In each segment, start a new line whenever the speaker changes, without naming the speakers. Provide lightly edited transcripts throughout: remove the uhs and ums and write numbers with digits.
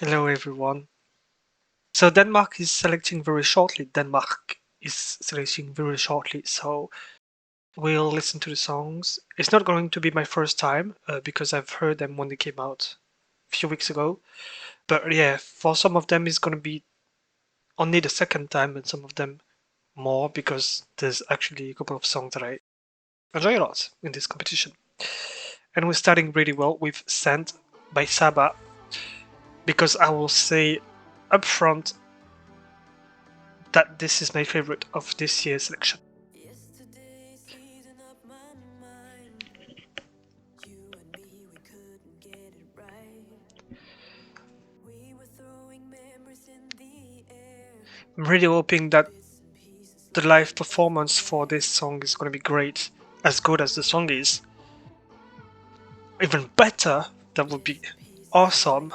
Hello everyone. So Denmark is selecting very shortly. So we'll listen to the songs. It's not going to be my first time because I've heard them when they came out a few weeks ago. But yeah, for some of them it's going to be only the second time, and some of them more because there's actually a couple of songs that I enjoy a lot in this competition. And we're starting really well with Sand by Saba because I will say upfront that this is my favorite of this year's selection. I'm really hoping that the live performance for this song is going to be great, as good as the song is. Even better, that would be awesome.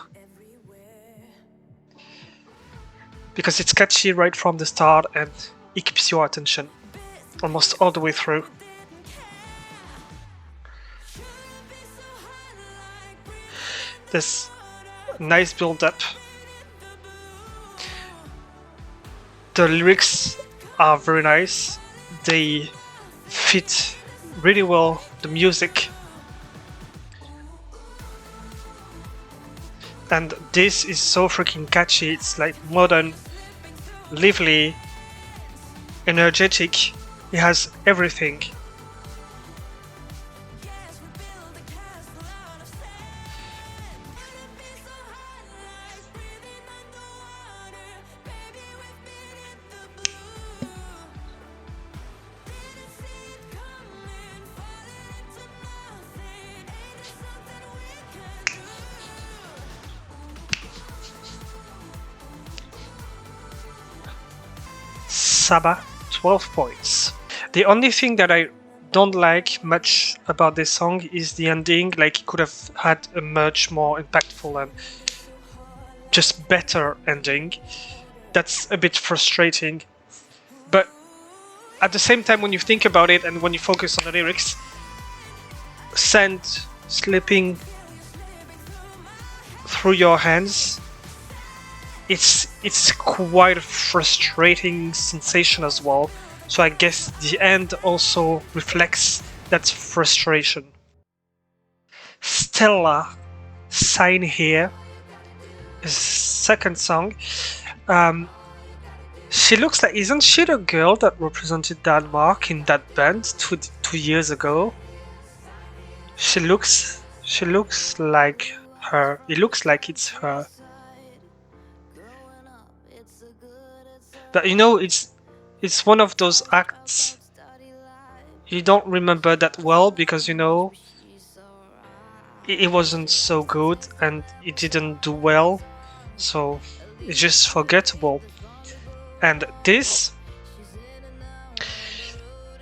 Because it's catchy right from the start and it keeps your attention almost all the way through. There's a nice build up. The lyrics are very nice. They fit really well the music. And this is so freaking catchy. It's like modern, lively, energetic. It has everything. Saba, 12 points. The only thing that I don't like much about this song is the ending. Like, it could have had a much more impactful and just better ending. That's a bit frustrating. But at the same time, when you think about it and when you focus on the lyrics, sand slipping through your hands, it's quite a frustrating sensation as well. So I guess the end also reflects that frustration. Stella, Sign Here, is second song. She looks like, isn't she the girl that represented Denmark in that band 2 years ago? She looks like her. It looks like it's her. But you know, it's one of those acts you don't remember that well because you know it wasn't so good and it didn't do well, so it's just forgettable. And this,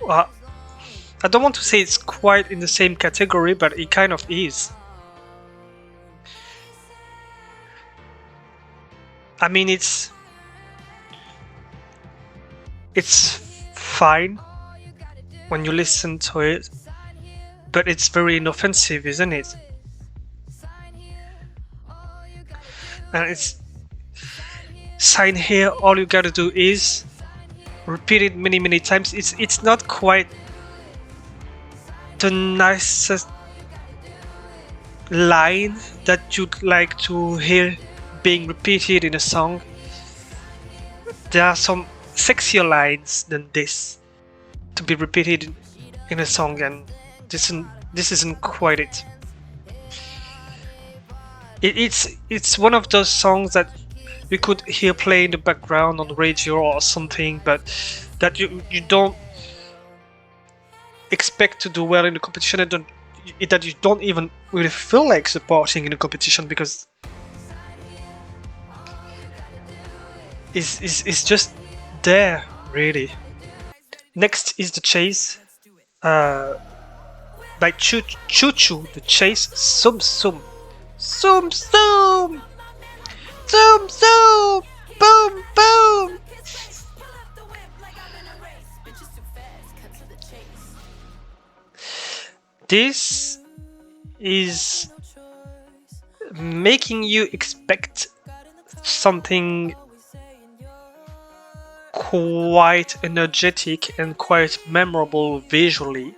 I don't want to say it's quite in the same category, but it kind of is. I mean, it's fine when you listen to it, but it's very inoffensive, isn't it? And it's Sign Here, all you gotta do is repeat it many times. It's not quite the nicest line that you'd like to hear being repeated in a song. There are some sexier lines than this to be repeated in a song, and this isn't quite it. It's one of those songs that you could hear play in the background on the radio or something, but that you don't expect to do well in the competition, and that you don't even really feel like supporting in the competition because it's just there, really. Next is The Chase by Choo Choo, The Chase, Sum Sum. Sum Sum! Zoom, zoom! Boom, boom! This is making you expect something quite energetic and quite memorable visually.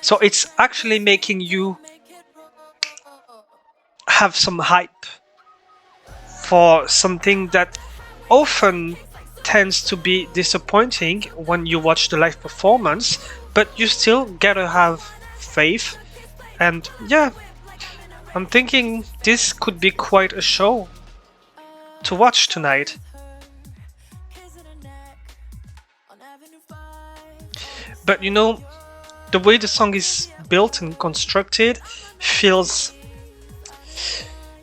So it's actually making you have some hype for something that often tends to be disappointing when you watch the live performance, but you still gotta have faith. And yeah, I'm thinking this could be quite a show to watch tonight. But you know, the way the song is built and constructed feels...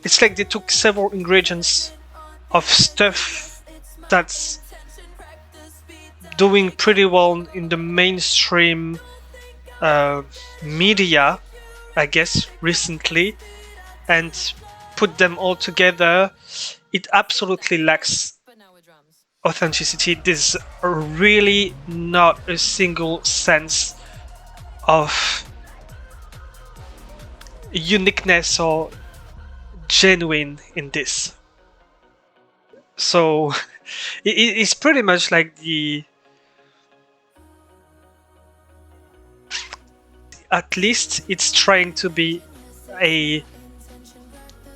It's like they took several ingredients of stuff that's doing pretty well in the mainstream media, I guess, recently, and put them all together. It absolutely lacks authenticity. There's really not a single sense of uniqueness or genuine in this. So it's pretty much like at least it's trying to be a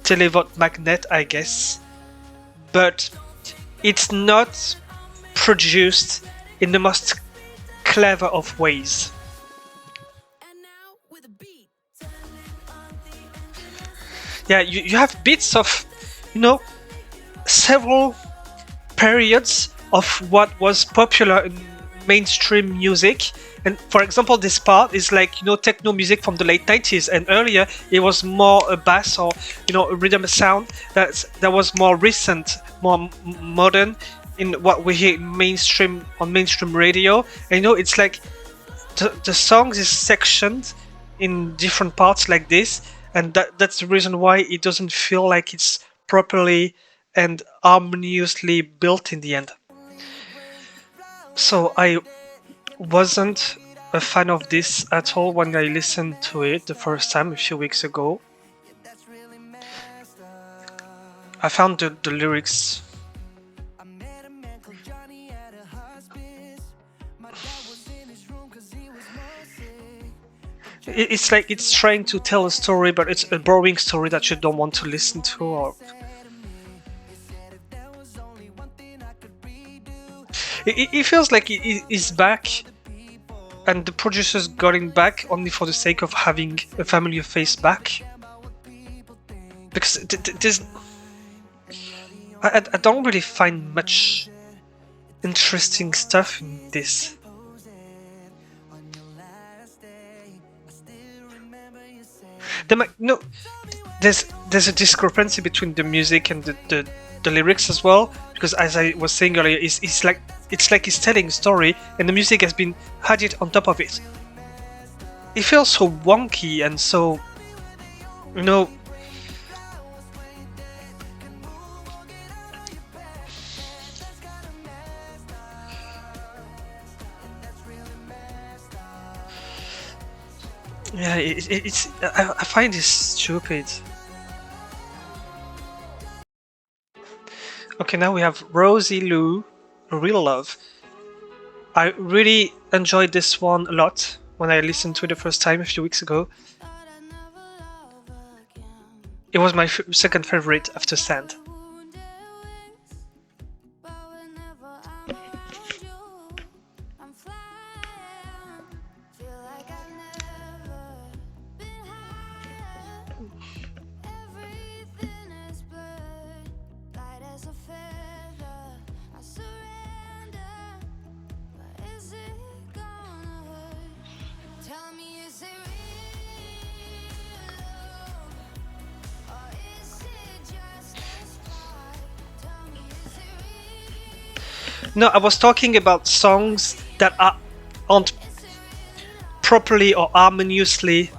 televote magnet, I guess, but it's not produced in the most clever of ways. Yeah, you have bits of, several periods of what was popular in mainstream music. And for example, this part is like, techno music from the late 90s, and earlier it was more a bass or, a rhythm sound that was more recent, more modern in what we hear on mainstream radio. And it's like the songs is sectioned in different parts like this, and that's the reason why it doesn't feel like it's properly and harmoniously built in the end. So I wasn't a fan of this at all when I listened to it the first time a few weeks ago. I found the lyrics it's like it's trying to tell a story, but it's a boring story that you don't want to listen to. Or it feels like it is back, and the producers got him back only for the sake of having a familiar face back. Because there's... I don't really find much interesting stuff in this. There's a discrepancy between the music and the lyrics as well, because as I was saying earlier, it's like he's telling a story and the music has been added on top of it. It feels so wonky and so, yeah, it's I find this stupid. Okay, now we have Rosie Lou, Real Love. I really enjoyed this one a lot when I listened to it the first time a few weeks ago. It was my second favorite after Sand. No, I was talking about songs that aren't properly or harmoniously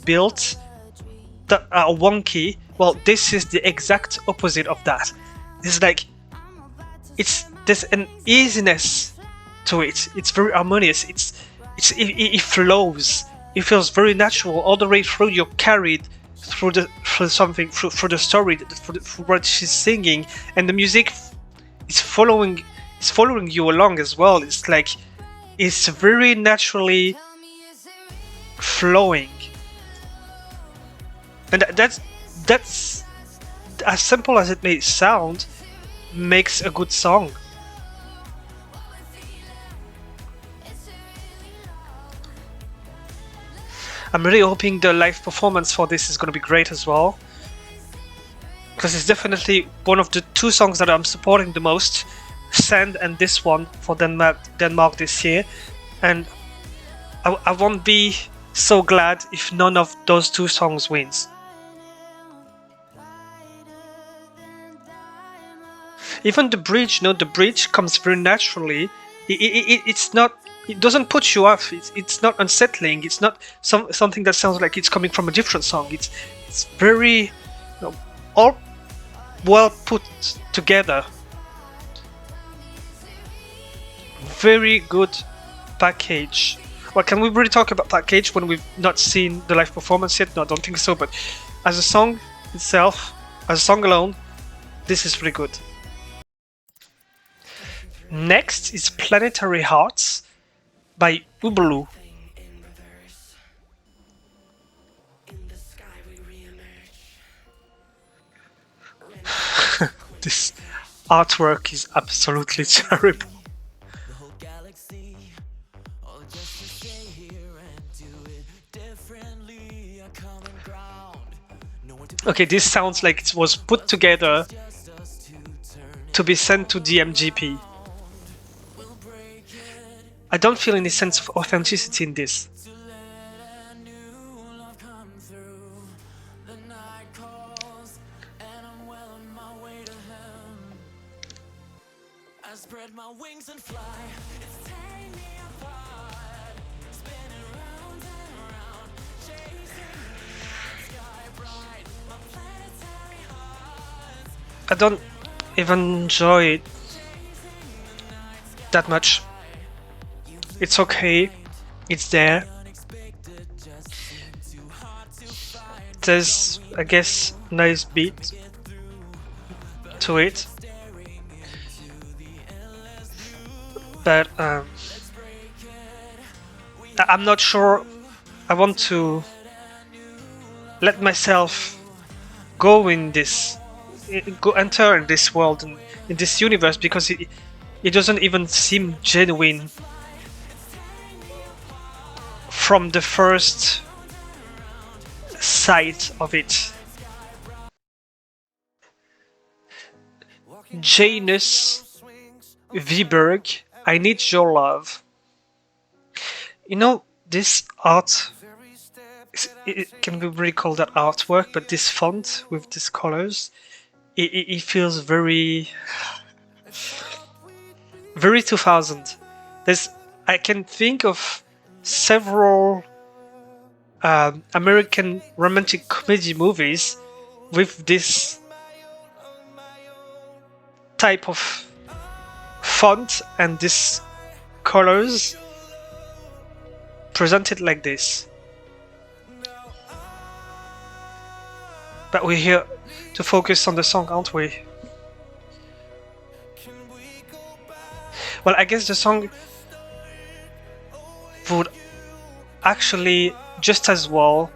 built, that are wonky. Well, this is the exact opposite of that. It's like there's an easiness to it. It's very harmonious. It flows. it feels very natural all the way through. You're carried through through the story, through what she's singing, and the music is following you along as well. It's like it's very naturally flowing, and that's as simple as it may sound, makes a good song. I'm really hoping the live performance for this is going to be great as well, because it's definitely one of the two songs that I'm supporting the most, Sand and this one for Denmark this year, and I won't be so glad if none of those two songs wins. Even the bridge, the bridge comes very naturally. It's not. It doesn't put you off. It's not unsettling. It's not something that sounds like it's coming from a different song. It's very, all well put together. Very good package. Well, can we really talk about package when we've not seen the live performance yet? No, I don't think so. But as a song itself, as a song alone, this is really good. Next is Planetary Hearts by Ublu. This artwork is absolutely terrible. Okay, this sounds like it was put together to be sent to DMGP. I don't feel any sense of authenticity in this. I don't even enjoy it that much. It's okay, it's there. There's, I guess, nice beat to it, but I'm not sure I want to let myself go in this, enter in this world, in this universe, because it doesn't even seem genuine from the first sight of it. Janus Viberg, I Need Your Love. You know, this art, can we really call that artwork? But this font with these colors, it feels very, very 2000. I can think of several American romantic comedy movies with this type of font and this colors presented like this. But we're here to focus on the song, aren't we? Well, I guess the song would actually just as well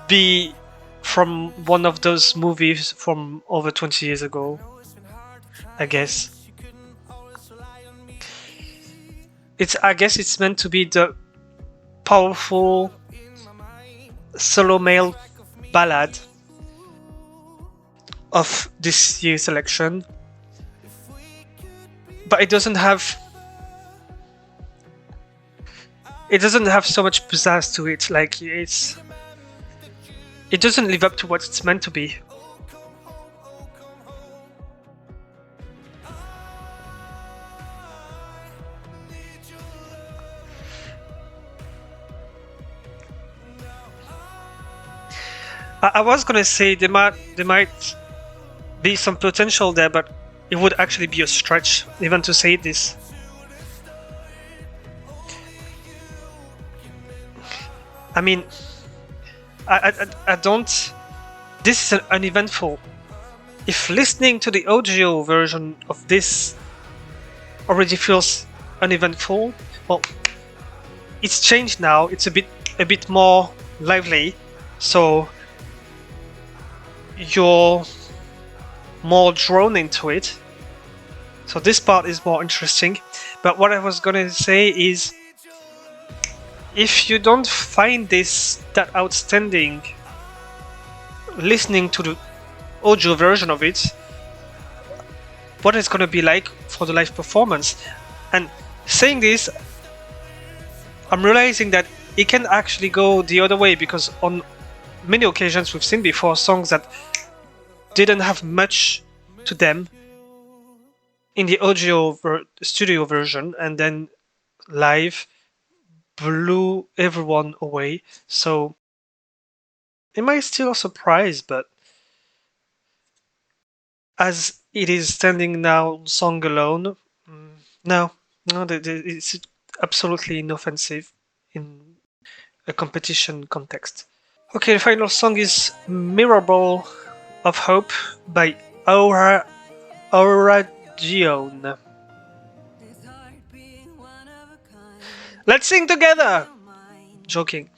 be from one of those movies from over 20 years ago, I guess. I guess it's meant to be the powerful solo male ballad of this year's election, but it doesn't have so much pizzazz to it. Like it doesn't live up to what it's meant to be. I was gonna say there might be some potential there, but it would actually be a stretch even to say this. I mean, I don't. This is uneventful. If listening to the audio version of this already feels uneventful, well, it's changed now. It's a bit more lively, so you're more drawn into it. So this part is more interesting. But what I was gonna say is, if you don't find this that outstanding, listening to the audio version of it, what it's gonna be like for the live performance. And saying this, I'm realizing that it can actually go the other way, because on many occasions we've seen before songs that didn't have much to them in the audio studio version, and then live blew everyone away. So it might still surprise, but as it is standing now, song alone, no, it's absolutely inoffensive in a competition context. Okay, the final song is Mirable of Hope by Auragion. Let's sing together! Joking.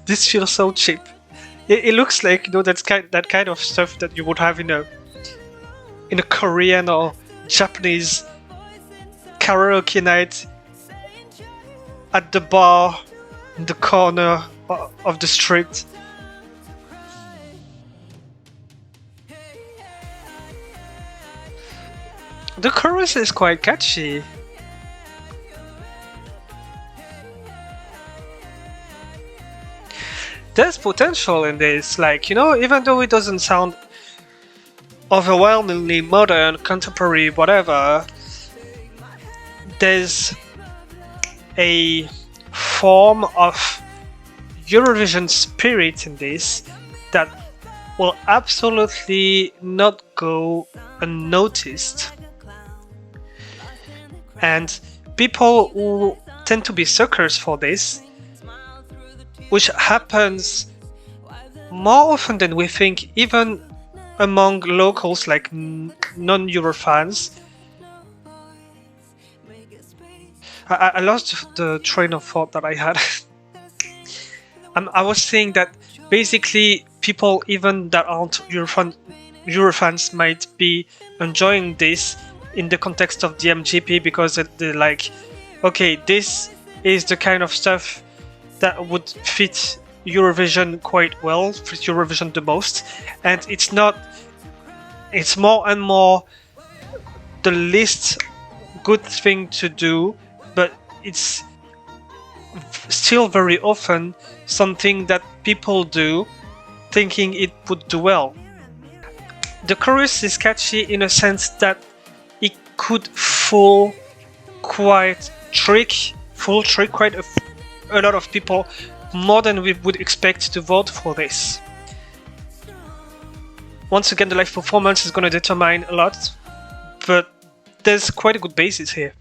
This feels so cheap. It looks like, you know, that kind of stuff that you would have in a Korean or Japanese karaoke night at the bar in the corner of the street. The chorus is quite catchy. There's potential in this, like, you know, even though it doesn't sound overwhelmingly modern, contemporary, whatever, there's a form of Eurovision spirit in this that will absolutely not go unnoticed. And people who tend to be suckers for this, which happens more often than we think, even among locals like non-Euro fans. I lost the train of thought that I had. I was saying that basically people even that aren't Euro fans might be enjoying this in the context of DMGP, because they're like, okay, this is the kind of stuff that would fit Eurovision quite well, fit Eurovision the most, and it's more and more the least good thing to do, but it's still very often something that people do thinking it would do well. The chorus is catchy in a sense that it could fool quite quite a lot of people, more than we would expect to vote for this. Once again, the live performance is going to determine a lot, but there's quite a good basis here.